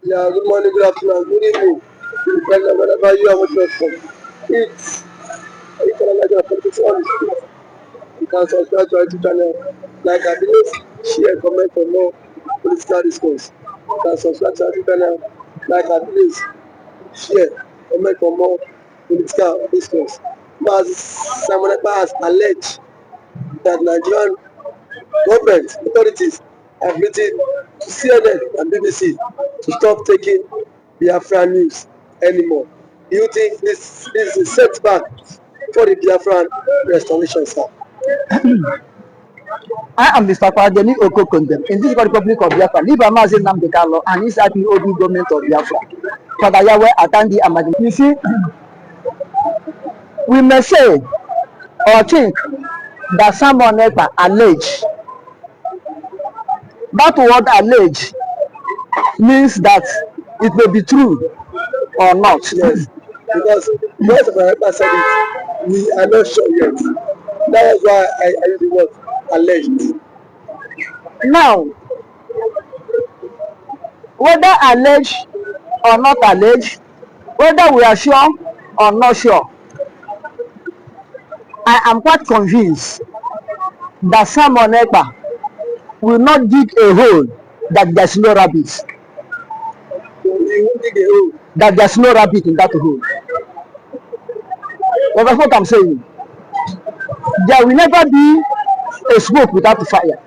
Yeah, good morning, good afternoon, good evening. Depending on wherever you are watching us from. It's international politics on the street. You can subscribe to our YouTube channel, like our videos, share, comment for more political discourse. You can subscribe to our YouTube channel, like our videos, share, comment for more political discourse. But as Simon Ekpa has alleged that Nigerian government authorities have written to CNN and BBC to stop taking BiAFRA news anymore. Do you think this is a setback for the BiAFRA restoration, sir? I am Mr. Kwadeni Okokondem in this Republic of Biafra. Live Amazing nnamdikanu and his IPOB government of Biafra. Father Yahweh Atandi Amadi. You see, we may say or think that someone Ekpa allege. That word allege means that it may be true or not. Yes, because most of our Ekpa said it, we are not sure yet. That is why I use the word alleged. Now, whether alleged or not alleged, whether we are sure or not sure, I am quite convinced that Simon Ekpa will not dig a hole that there's no rabbit. So we won't dig a hole. That there's no rabbit in that hole. Well, that's what I'm saying. There will never be a smoke without fire.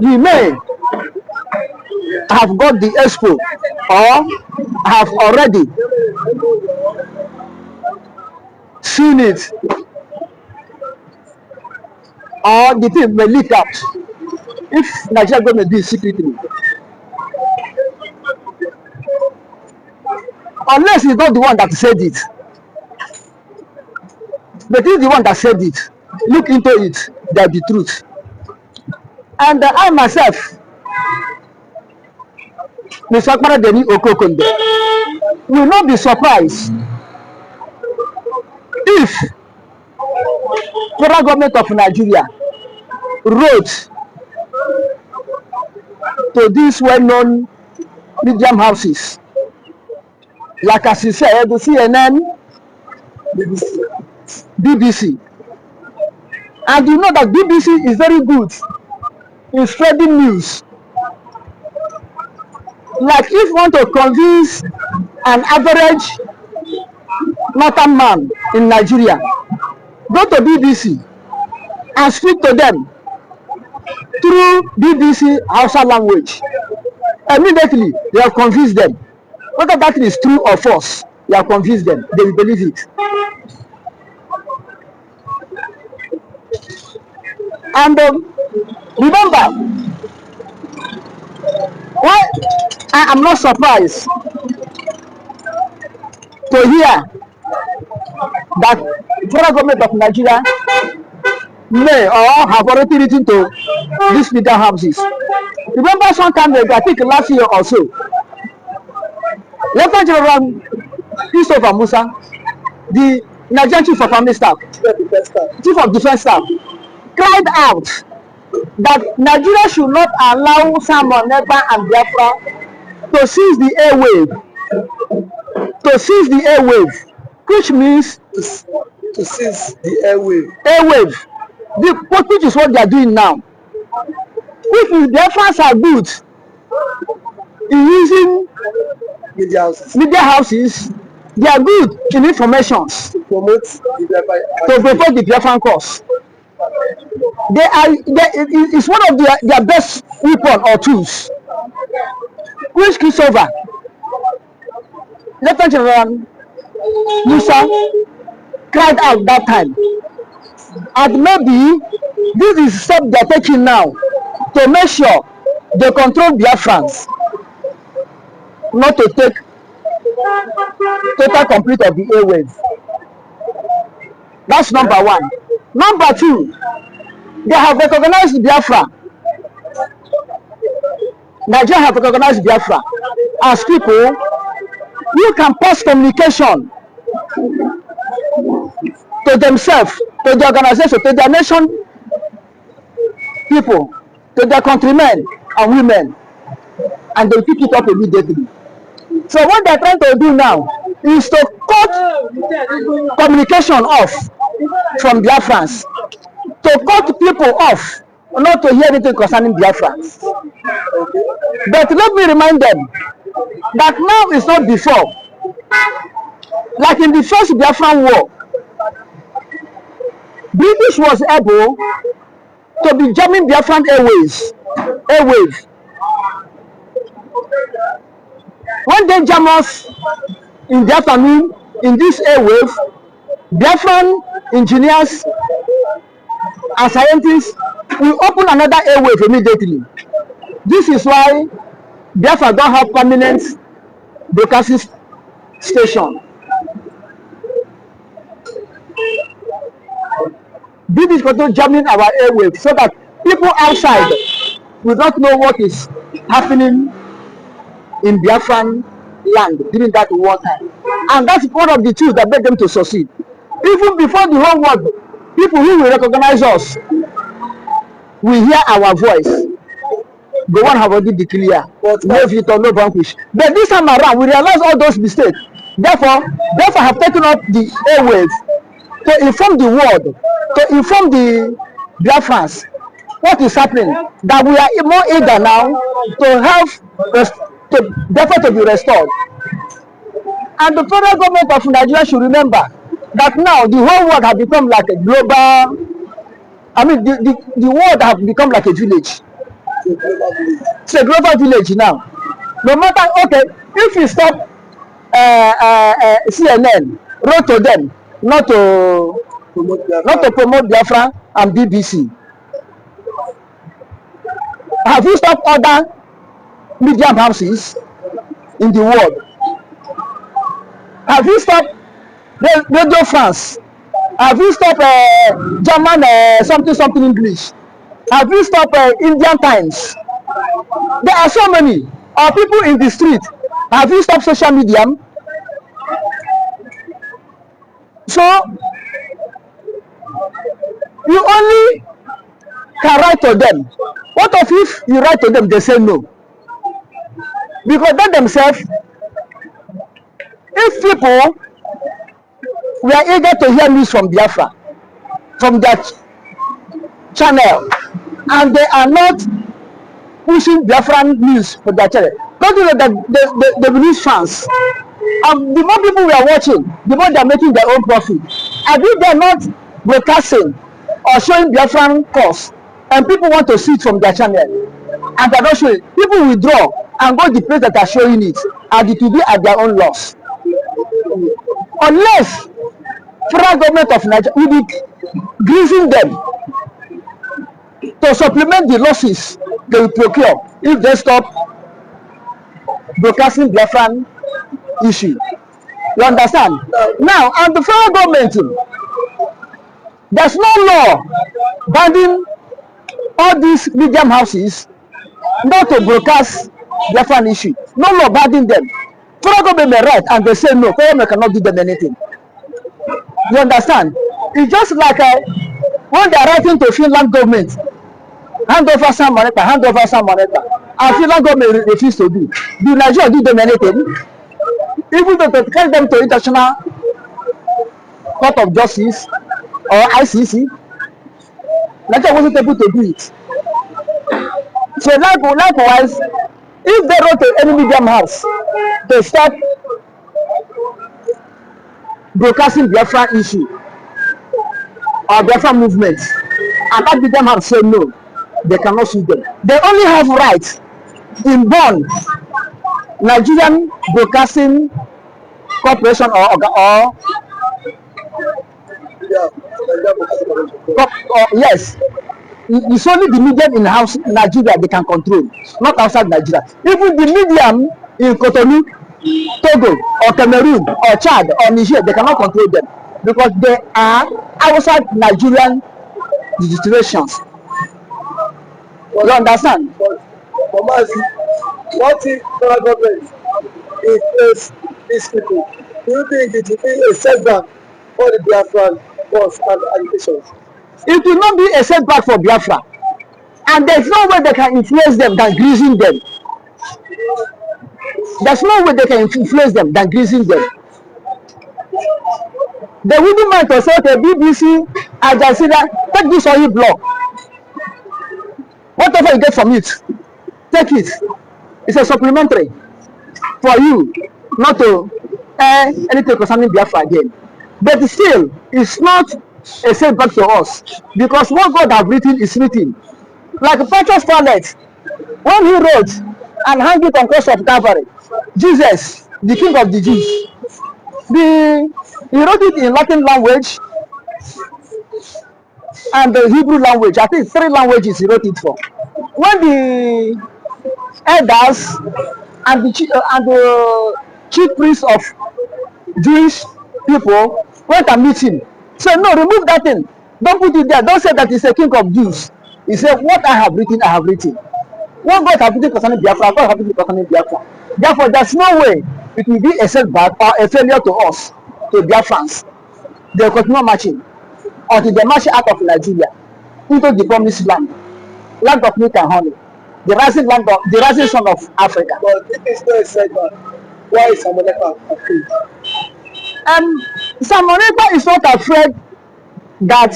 He may have got the expo or have already seen it, or the thing may leak out if Nigeria government do it secretly. Unless he's not the one that said it. But he's the one that said it. Look into it, that's the truth. And I myself, Mr. Kwadeni Okokonde, will not be surprised if federal government of Nigeria wrote to these well-known medium houses, like as you said, the CNN, BBC. And you know that BBC is very good in spreading news. Like if you want to convince an average northern man in Nigeria, go to BBC and speak to them through BBC Hausa language. Immediately, they have convinced them. Whether that is true or false, you have convinced them. They will believe it. And remember, why I am not surprised to hear that the federal government of Nigeria may or have already written to these media houses. Remember some time ago, I think last year or so, Lieutenant General Christopher Musa, the Nigerian Chief of Army Staff, Chief of Defense Staff, cried out that Nigeria should not allow Simon Ekpa and BiAFRA to seize the airwave. To seize the airwave, which means to seize the airwave. Airwave, which is what they are doing now. If the BiAFRAs are good in using media houses, they are good in informations To promote the BiAFRA cause. It's one of their best weapon or tools. Which Christopher, Lieutenant General Musa, cried out that time. And maybe this is step they are taking now to make sure they control Biafrans, not to take total complete of the airwaves. That's number one. Number two, they have recognized Biafra. Nigeria have recognized Biafra as people who can pass communication to themselves, to the organization, to their nation people, to their countrymen and women, and they'll pick it up immediately. So what they're trying to do now is to cut communication off from Biafrans, to cut people off, not to hear anything concerning Biafrans. But let me remind them that now is not before. Like in the first Biafran war, British was able to be jamming Biafran airwaves. When they jam us in the afternoon in this airwave, Biafran engineers and scientists will open another airwave immediately. This is why Biafra don't have permanent broadcasting station. British control jamming our airwaves so that people outside will not know what is happening in Biafran land during that war time. And that's one of the tools that made them to succeed. Even before the whole world, people who will recognize us will hear our voice. The one have already declared, no victor, no vanquish. But this time around, we realize all those mistakes. Therefore have taken up the airwaves to inform the world, to inform the Biafrans what is happening. That we are more eager now to have therefore to be restored. And the federal government of Nigeria should remember that now the whole world has become like a global, the world has become like a village. It's a global village now. No matter, okay, if you stop CNN, wrote to them not to promote Biafra and BBC. Have you stopped other medium houses in the world? Have you stopped Radio France? Have you stopped German something English? Have you stopped Indian Times? There are so many. Are people in the street? Have you stopped social media? So you only can write to them. What if you write to them, they say no? Because they themselves, if people were eager to hear news from Biafra, from that channel, and they are not pushing Biafran news for their channel, don't you know that they lose fans? And the more people we are watching, the more they are making their own profit. And if they are not broadcasting or showing Biafran cause, and people want to see it from their channel, and they are not showing, people withdraw and go to the place that are showing it, and it will be at their own loss. Unless federal government of Nigeria will be greasing them to supplement the losses they will procure if they stop broadcasting Biafran issue. You understand? Now, and the federal government, there's no law banning all these medium houses not to broadcast Biafran issue. No law banning them. Federal government may write and they say no, federal government cannot do them anything. You understand? It's just like when they are writing to Finland government, hand over some money, and Finland government refuse to do. Do Nigeria do them anything? Even though they carry them to International Court of Justice or ICC, Nigeria wasn't able to do it. So likewise, if they wrote to any medium house to stop broadcasting Biafra issue or Biafra movement, and that medium house say no, they cannot sue them. They only have rights in Bonn, Nigerian Broadcasting Corporation or yes, it's only the medium in house in Nigeria they can control, not outside Nigeria. Even the medium in Cotonou, Togo, or Cameroon, or Chad, or Niger, they cannot control them because they are outside Nigerian registrations. You understand? But what if federal government is these people? Do you think it will be a setback for the Biafran cause and agitations? It will not be a setback for Biafra, and there's no way they can influence them than greasing them. There's no way they can influence them than greasing them. They wouldn't mind to say, okay, BBC, Al Jazeera, take this oil block. Whatever you get from it, take it. It's a supplementary for you not to anything concerning Biafra again. But still, it's not a setback to us because what God has written is written. Like Patrick's Pilate, when he wrote and hung it on cross of Calvary, Jesus, the King of the Jews, he wrote it in Latin language and the Hebrew language. I think 3 languages he wrote it for. When the elders and the chief priests of Jewish people went and meet him, said, no, remove that thing. Don't put it there. Don't say that he's a king of Jews. He said, what I have written, I have written. What God has written concerning Biafra, God has written concerning Biafra. Therefore, there's no way it will be a setback or a failure to us, to Biafrans. They continue marching until they march out of Nigeria into the promised land, land of milk and honey, the rising sun of Africa. But if it's not a setback, why is Samoneka afraid? Samoneka is not afraid that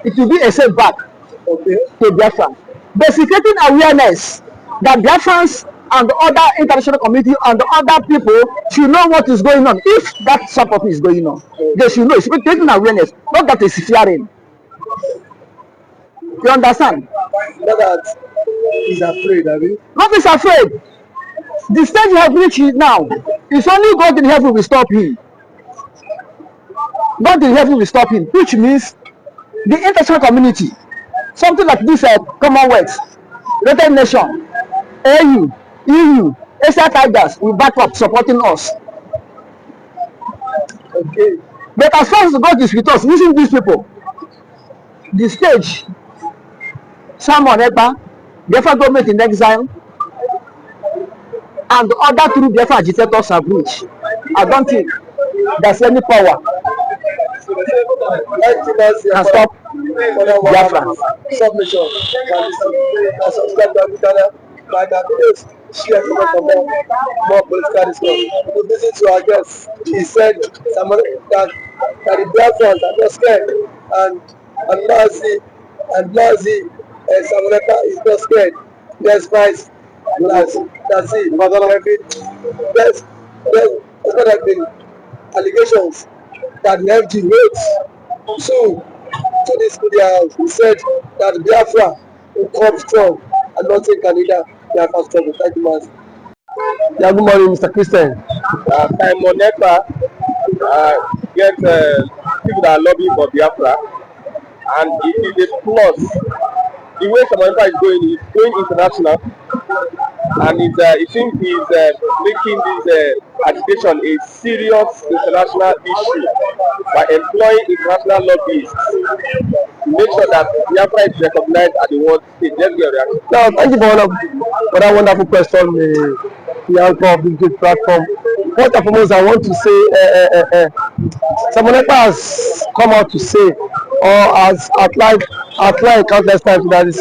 it will be a setback to Biafra. Basically, awareness that Biafrans and the other international community and the other people should know what is going on. If that support is going on, they should know. It's taking awareness, not that it's fearing. You understand? Not that he's afraid, have you? Not he's afraid. The stage he has reached now, it's only God in heaven will stop him. God in heaven will stop him, which means the international community, something like this Commonwealth, United Nations, AU, EU, Asia Tigers will back up supporting us. Okay. But as far as God is with us, using these people, the stage, Simon Ekpa, BiAFRA government in exile, and the other 2 BiAFRA agitators have reached. I don't think there's any power can stop BiAFRA. Submission. Can subscribe to the channel. Like our videos, share, comment, comment, more political discourse. To listen to our guest, he said that the Biafrans are not scared, and Nazi Samoneka is not scared. Yes, guys, that's it. There's not have been allegations that the FG wrote to this media house. He said that Biafra will come strong and not take Canada. Biafra struggle. Thank you, man. Yeah, good morning, Mr. Christian. Ekpa get people that are lobbying for Biafra, and it is a plus. The way Samoneka is going international, and it seems he's making this agitation a serious international issue by employing international lobbyists to make sure that Biafra is recognized at the world stage. Let's get a reaction. Now, thank you for that wonderful question, the anchor of this good platform. First and foremost, I want to say, Samoneka has come out to say, or has outlined countless times that he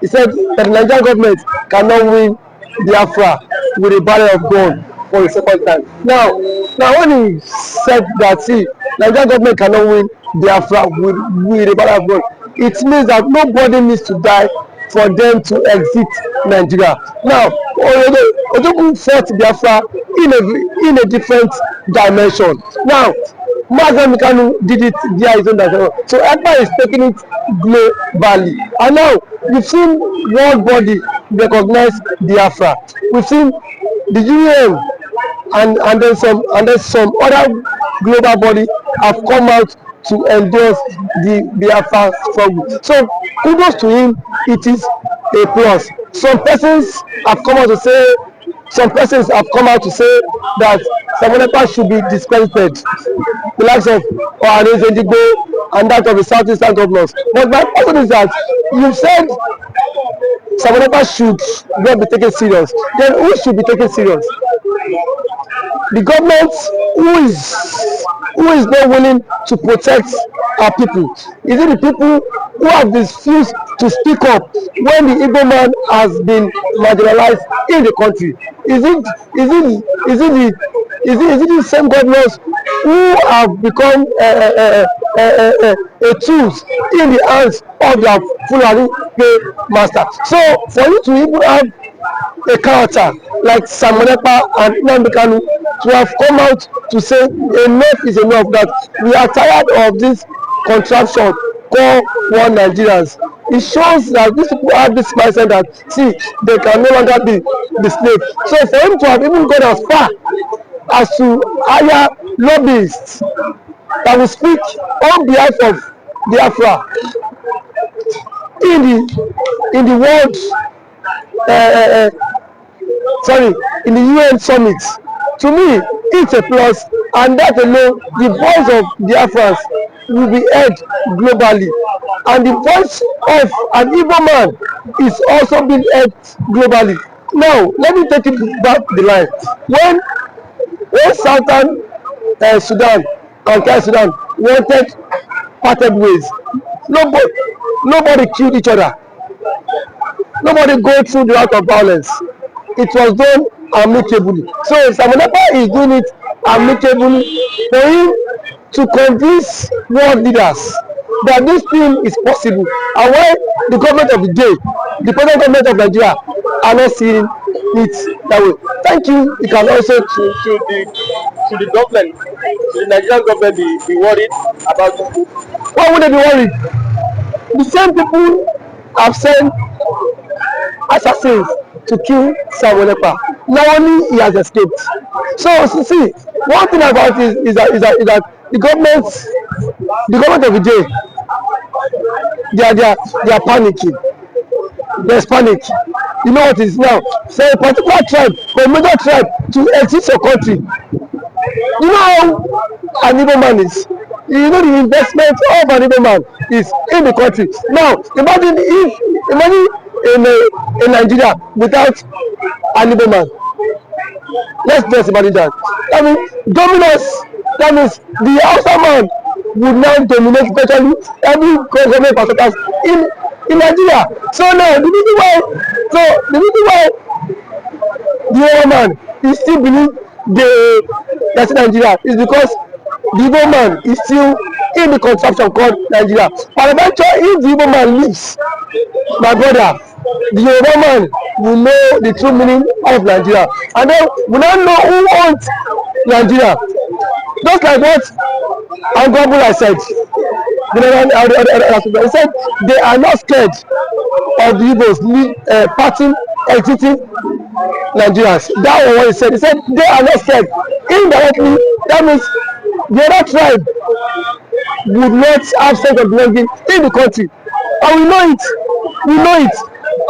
said that the Nigerian government cannot win Biafra with a barrel of gold for the second time. Now when he said that, see, Nigerian government cannot win Biafra with a barrel of gold, it means that nobody needs to die for them to exit Nigeria. Now, Ojoku fought Biafra in a different dimension. Now, nnamdikanu did it via his own dimension. So Ekpa is taking it globally. And now, we've seen world body recognize Biafra. We've seen the UN and then some other global body have come out to endorse the Biafra struggle. So kudos to him, it is a plus. Some persons have come out to say that Samoneka should be discredited, the likes of Ohanezendigbo and that of the southeastern governors. But my question is that you said Samoneka should not be taken serious. Then who should be taken serious? The government who is not willing to protect our people? Is it the people who have refused to speak up when the Igbo man has been marginalized in the country? Is it the same governors who have become a tools in the hands of their Fulani pay master? So for you to even have a character like Ekpa and nnamdikanu to have come out to say enough is enough, that we are tired of this contraption called one Nigerians. It shows that these people have this mindset that see they can no longer be the slave. So for him to have even gone as far as to hire lobbyists that will speak on behalf of BiAFRA in the world in the UN summit, to me it's a plus, and that alone the voice of Biafrans will be heard globally, and the voice of an Igbo man is also being heard globally. Now let me take it back the line. When Southern Sudan and South Sudan wanted parted ways, nobody killed each other, nobody go through the route of violence. It was done amicably. So Ekpa is doing it amicably for him to convince world leaders that this thing is possible, and why the government of the day, the present government of Nigeria, are not seeing it that way. Thank you. You can also to the government, to the Nigerian government be worried about this? Why would they be worried? The same people have sent assassins to kill Ekpa. Now only he has escaped. So see, one thing about it is that the government of the day, they are panicking. There's panic. You know what it is now? Say a particular tribe, a major tribe, to exit your country. You know how an Igbo man is. You know the investment of an Igbo man is in the country. Now imagine in Nigeria without an Igbo man. Let's just imagine that. I mean, dominance. That means the Hausa man would now dominate virtually every government parastatals in Nigeria. So now the reason why the Igbo man is still believe that's Nigeria is because the Igbo man is still in the contraption called Nigeria. And eventually, if the Igbo man leaves, my brother, the Yoruba man will know the true meaning of Nigeria, and then we now know who owns Nigeria. Just like what Angwabula said, he said they are not scared of the Igbos parting, exiting Nigerians. That was what he said. He said they are not scared. Indirectly, that means the other tribe would not have sense of belonging in the country, and we know it.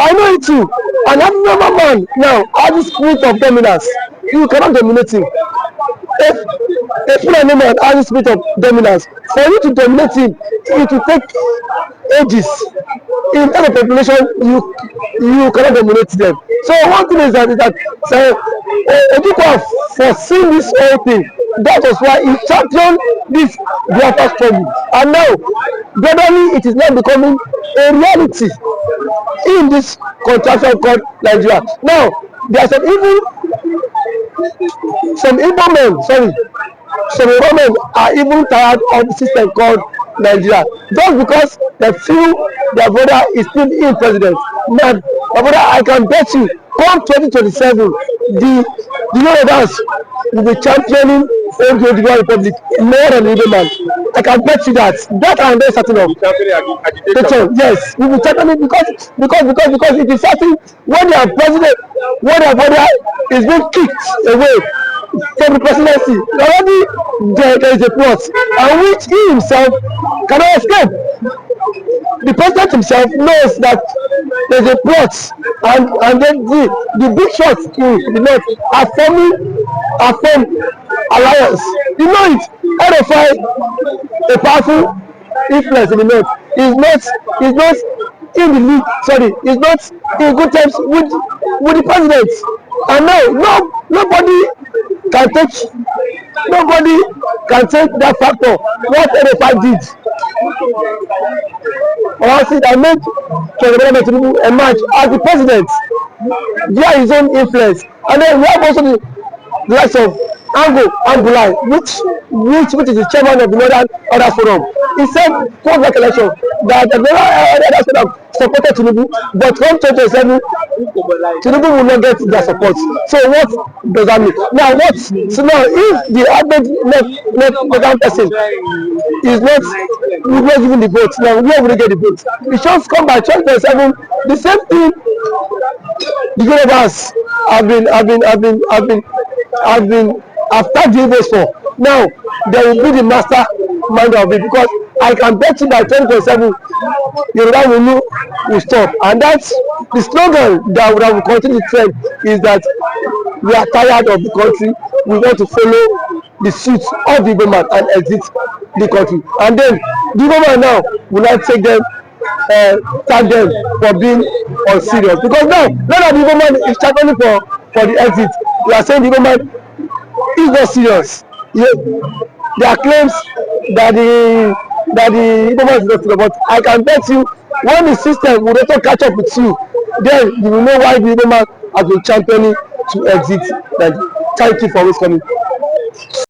I know it too. And every normal man now has the spirit of dominance. You cannot dominate him. If a Fulani man has the spirit of dominance, for you to dominate him, it will take ages. In terms of population, you cannot dominate them. So one thing is that Ekpa foreseen this whole thing. That was why he championed this BiAFRA struggle. And now, gradually, it is now becoming a reality in this contraction called Nigeria. Now, there are some Igbo men are even tired of the system called Nigeria, just because they feel their brother is still in president. Man, my brother, I can bet you, come 2027, the Yorubas will be championing the Republic more than the Igbo man. I can bet you that. That I am very certain of. Yes, we will championing because it is certain when their president, when their brother is being kicked away from the presidency, already there is a plot, and which he himself cannot escape. The president himself knows that there is a plot, and then the big shots in the north are formed alliance. You know it. RFI, a powerful influence in the north, is not in the league. Sorry, is not in good terms with the president. And now nobody can take that factor. What RFI did Honestly, that made President Tinubu emerge as the president via his own influence. And then we have also the likes of Angulai, which is the chairman of the Northern Order Forum. He said post that election that the Northern Order Forum supported Tinubu, but come 2027, Tinubu will not get their support. So what does that mean? Now what? So now if the average left person is not will not given the vote, now where will they get the vote? It just come by 2027. The same thing the universe have tagged the votes for. Now they will be the master mind of it, because I can bet you by 2027 Yoruba will stop, and that's the slogan that will continue the trend, is that we are tired of the country, we want to follow the suit of the government and exit the country. And then the government now will not take them, tag them for being unserious, because now that the government is championing for the exit, we are saying the government is not serious. Yeah, there are claims that the government is not serious, but I can bet you when the system will also catch up with you, then you will know why the government has been championing to exit. Like, thank you for always coming.